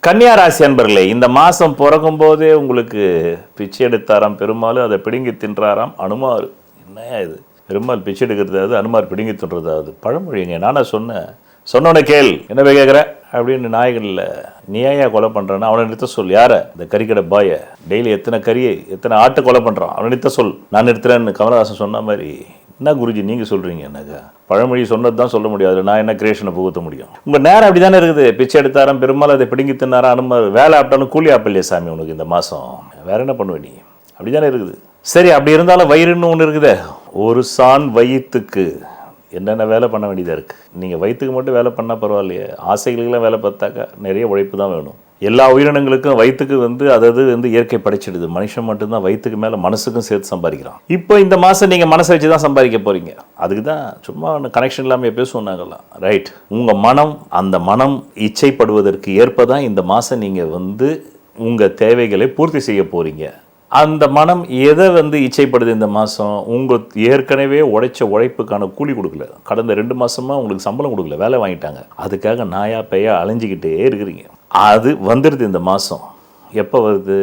கன்னியா ராசி அன்பர்களே, இந்த மாதம் பிறக்கும் போதே உங்களுக்கு பிச்சை எடுத்தாராம் பெருமாள், அதை பிடுங்கி தின்றாராம் அனுமார். என்னையா இது, பெருமாள் பிச்சை எடுக்கிறதாவது அனுமார் பிடுங்கி தின்றதாவது பழமொழிங்க. நானா சொன்னவனை கேள், என்ன போய் கேட்குற அப்படின்னு. நாய்களில் நீ ஏன் கொலை பண்ணுறான்னு அவனை நிறுத்த சொல். யாரை? இந்த கறிக்கடை பாயை. டெய்லி எத்தனை ஆட்டு கொலை பண்ணுறான், அவனை நிறுத்த சொல். நான் நிறுத்துறேன்னு கமலஹாசன் சொன்ன மாதிரி. என்ன குருஜி நீங்கள் சொல்கிறீங்க? என்னக்கா பழமொழி சொன்னது தான் சொல்ல முடியாது, நான் என்ன கிரியேஷனை புகுத்த முடியும்? உங்கள் நேரம் அப்படி தானே இருக்குது. பிச்சை எடுத்தாராம் பெருமாள், அதை பிடுங்கி தின்னாரா அனுமார். வேலை ஆப்டாலும் கூலி ஆப்பிள்ளையே சாமி உனக்கு இந்த மாதம். வேற என்ன பண்ணுவேன் நீ? அப்படி தானே இருக்குது. சரி, அப்படி இருந்தாலும் வயிறுன்னு ஒன்று இருக்குதே. ஒரு சான் வயிற்றுக்கு என்னென்ன வேலை பண்ண வேண்டியதாக இருக்குது. நீங்கள் வயிற்றுக்கு மட்டும் வேலை பண்ணால் பரவாயில்லையே, ஆசைகளுக்கெல்லாம் வேலை பார்த்தாக்கா நிறைய உழைப்பு தான் வேணும். எல்லா உயிரினங்களுக்கும் வயிற்றுக்கு அது இயற்கை படைச்சிடுது. மனுஷன் மட்டும்தான் வயிற்றுக்கு மேலே மனசுக்கும் சேர்த்து சம்பாதிக்கிறான். இப்போ இந்த மாதம் நீங்கள் மனசை வச்சு தான் சம்பாதிக்க போகிறீங்க. அதுக்கு தான் சும்மா கனெக்ஷன் இல்லாமல் பேசுவோம் நாங்கள்லாம். ரைட், உங்கள் மனம், அந்த மனம் இச்சைப்படுவதற்கு ஏற்ப தான் இந்த மாதம் நீங்கள் உங்கள் தேவைகளை பூர்த்தி செய்ய போகிறீங்க. அந்த மனம் எதை இச்சைப்படுது இந்த மாதம்? உங்கள் ஏற்கனவே உழைப்புக்கான கூலி கொடுக்கல. கடந்த 2 மாதமாக உங்களுக்கு சம்பளம் கொடுக்கல, வேலை வாங்கிட்டாங்க. அதுக்காக நாயா பேயா அலைஞ்சிக்கிட்டே இருக்கிறீங்க. அது வந்துடுது இந்த மாதம். எப்போ வருது?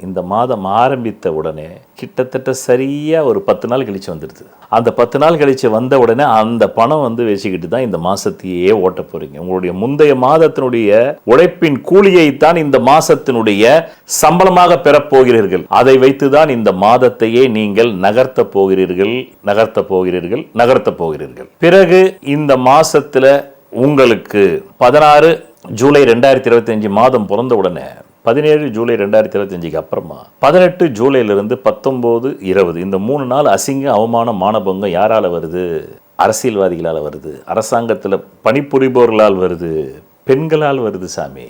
இந்த மாதம் ஆரம்பித்த உடனே கிட்டத்தட்ட சரியாக ஒரு 10 நாள் கழித்து வந்துடுது. அந்த 10 நாள் கழித்து வந்த உடனே அந்த பணம் வச்சுக்கிட்டு தான் இந்த மாதத்தையே ஓட்ட போகிறீங்க. உங்களுடைய முந்தைய மாதத்தினுடைய உழைப்பின் கூலியைத்தான் இந்த மாதத்தினுடைய சம்பளமாக பெறப்போகிறீர்கள். அதை வைத்து தான் இந்த மாதத்தையே நீங்கள் நகர்த்த போகிறீர்கள். பிறகு இந்த மாதத்தில் உங்களுக்கு 16 ஜூலை 2025 மாதம் பிறந்த உடனே 17 ஜூலை 2025 அப்புறமா 18 ஜூலையிலிருந்து 19, 20 இந்த 3 நாள் அசிங்க அவமானம் மானபங்கம் யாரால வருது? அரசியல்வாதிகளால் வருது, அரசாங்கத்தில் பணிபுரிபவர்களால் வருது, பெண்களால் வருது சாமி,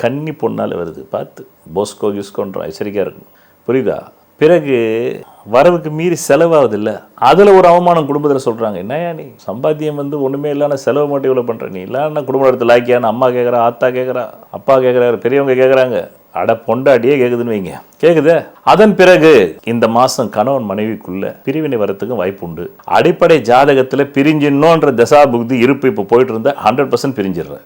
கன்னி பொண்ணால் வருது. பார்த்து போஸ்கோ யூஸ்கோன்ற எச்சரிக்கையாக இருக்கணும், புரியுதா? பிறகு வரவுக்கு மீறி செலவாகுது இல்லை, அதில் ஒரு அவமானம் குடும்பத்தில் சொல்கிறாங்க. என்னையா நீ சம்பாத்தியம் ஒன்றுமே இல்லைன்னா செலவு மட்டும் இவ்வளோ பண்ணுற நீ இல்லைன்னா குடும்ப இடத்துல லாக்கியான்னு அம்மா கேட்குறா, ஆத்தா கேட்குறா, அப்பா கேட்குறாரு, பெரியவங்க கேட்குறாங்க, அட பொண்டாட்டியே கேட்குதுன்னு வைங்க, கேட்குது. அதன் பிறகு இந்த மாதம் கணவன் மனைவிக்குள்ள பிரிவினை வரத்துக்கும் வாய்ப்பு உண்டு. அடிப்படை ஜாதகத்தில் பிரிஞ்சிடணுன்ற தசாபுக்தி இருப்பு இப்போ போயிட்டு இருந்தால் 100% பிரிஞ்சிடுறேன்.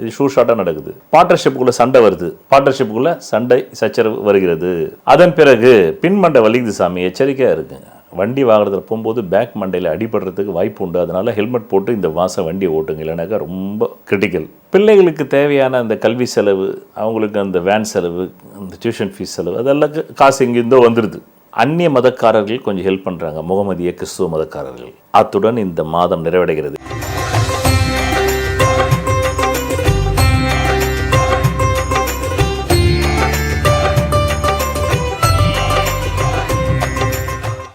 இது ஷூ ஷாட்டாக நடக்குது. பார்ட்னர்ஷிப்புக்குள்ள சண்டை வருது, பார்ட்னர்ஷிப்புக்குள்ள சண்டை சச்சரவு வருகிறது. அதன் பிறகு பின்மண்டை வலிக்குது சாமி, எச்சரிக்கையாக இருக்குங்க. வண்டி வாங்குறதுல போகும்போது பேக் மண்டையில் அடிபடுறதுக்கு வாய்ப்பு உண்டு. அதனால ஹெல்மெட் போட்டு இந்த மாதம் வண்டியை ஓட்டுங்க, இல்லைனாக்கா ரொம்ப கிரிட்டிக்கல். பிள்ளைகளுக்கு தேவையான அந்த கல்வி செலவு, அவங்களுக்கு அந்த வேன் செலவு, அந்த டியூஷன் ஃபீஸ் செலவு, அதெல்லாம் காசு எங்கேருந்தோ வந்துடுது. அந்நிய மதக்காரர்கள் கொஞ்சம் ஹெல்ப் பண்ணுறாங்க, முகமதிய கிறிஸ்துவ மதக்காரர்கள். அத்துடன் இந்த மாதம் நிறைவடைகிறது.